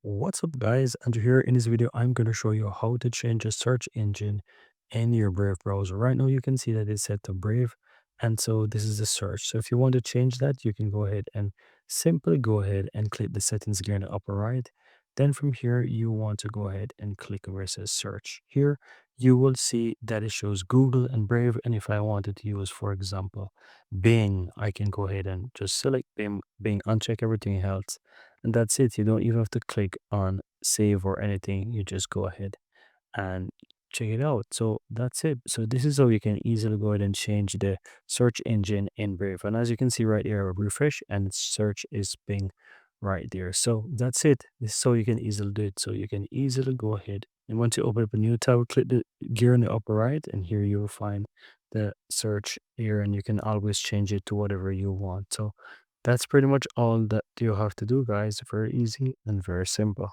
What's up guys, and here in this video I'm going to show you how to change a search engine in your Brave browser. Right now you can see that it's set to Brave, and so this is the search. So if you want to change that, you can go ahead and simply go ahead and click the settings gear in the upper right. Then from here you want to go ahead and click where it says search. Here you will see that it shows Google and Brave, and if I wanted to use, for example, Bing, I can go ahead and just select Bing, uncheck everything else, and that's it. You don't even have to click on save or anything. You just go ahead and check it out. So that's it. So this is how you can easily go ahead and change the search engine in Brave. And as you can see right here, refresh and search is being right there. So that's it. This is how you can easily do it. So you can easily go ahead and once you open up a new tab, click the gear in the upper right, and here you will find the search here, and you can always change it to whatever you want. So that's pretty much all that you have to do, guys. Very easy and very simple.